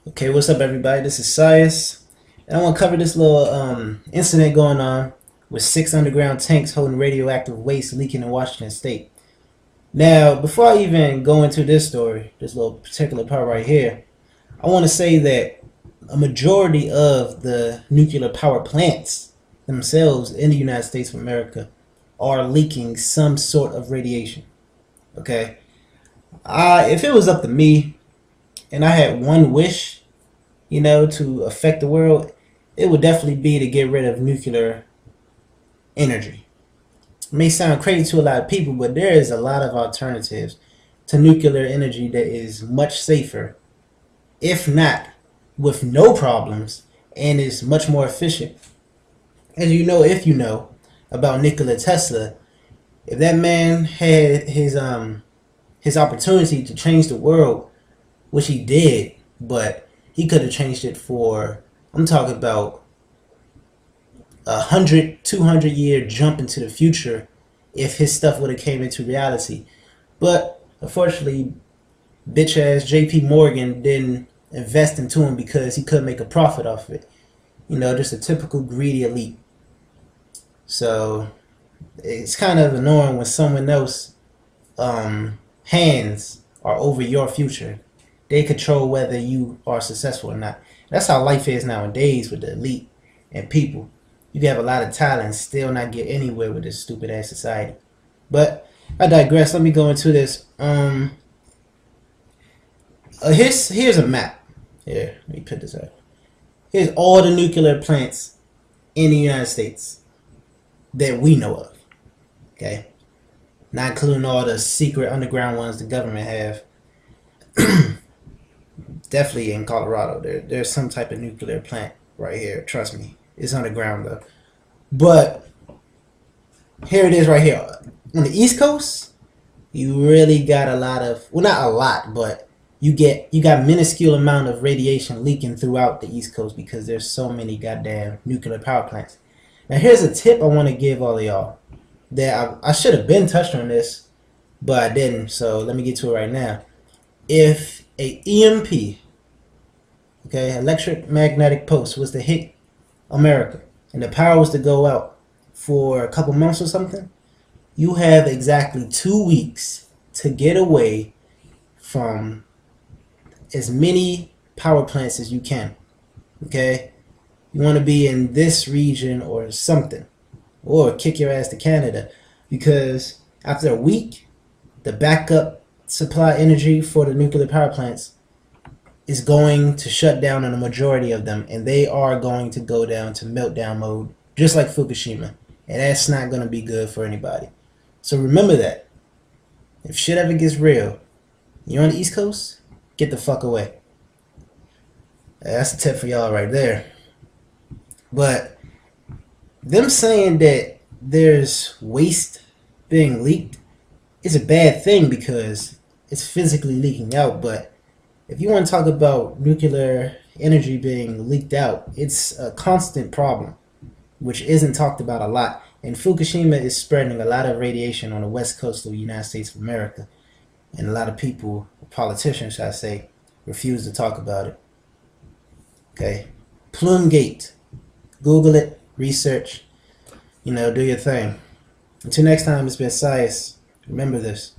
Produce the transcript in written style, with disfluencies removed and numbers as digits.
Okay, what's up, everybody? This is Sias, and I want to cover this little incident going on with 6 underground tanks holding radioactive waste leaking in Washington State. Now, before I even go into this story, this little particular part right here, I want to say that a majority of the nuclear power plants themselves in the United States of America are leaking some sort of radiation. Okay, if it was up to me and I had one wish, to affect the world, it would definitely be to get rid of nuclear energy. It may sound crazy to a lot of people, but there is a lot of alternatives to nuclear energy that is much safer, if not with no problems, and is much more efficient. As you know, if you know about Nikola Tesla, if that man had his opportunity to change the world, which he did, but he could have changed it for, I'm talking about 100, 200 year jump into the future if his stuff would have came into reality. But unfortunately, bitch ass JP Morgan didn't invest into him because he couldn't make a profit off of it. Just a typical greedy elite. So it's kind of annoying when someone else hands are over your future. They control whether you are successful or not. That's how life is nowadays with the elite and people. You can have a lot of talent and still not get anywhere with this stupid ass society. But I digress. Let me go into this. Here's a map. Here, let me put this up. Here's all the nuclear plants in the United States that we know of. Okay, not including all the secret underground ones the government have. Definitely in Colorado, there's some type of nuclear plant right here. Trust me, it's underground though. But here it is right here on the East Coast. You really got a lot of, well, not a lot, but you got minuscule amount of radiation leaking throughout the East Coast because there's so many goddamn nuclear power plants. Now here's a tip I want to give all of y'all that I should have been touched on this, but I didn't. So let me get to it right now. If a EMP, okay, electric magnetic pulse, was to hit America and the power was to go out for a couple months or something, you have exactly 2 weeks to get away from as many power plants as you can. Okay, you want to be in this region or something, or kick your ass to Canada, because after a week, the backup supply energy for the nuclear power plants is going to shut down on a majority of them, and they are going to go down to meltdown mode, just like Fukushima, and that's not going to be good for anybody. So remember that. If shit ever gets real, you're on the East Coast, get the fuck away. That's a tip for y'all right there. But them saying that there's waste being leaked is a bad thing because it's physically leaking out. But if you want to talk about nuclear energy being leaked out, it's a constant problem, which isn't talked about a lot. And Fukushima is spreading a lot of radiation on the west coast of the United States of America. And a lot of people, politicians, I say, refuse to talk about it. Okay? Plumegate. Google it, research, do your thing. Until next time, it's been Sias. Remember this.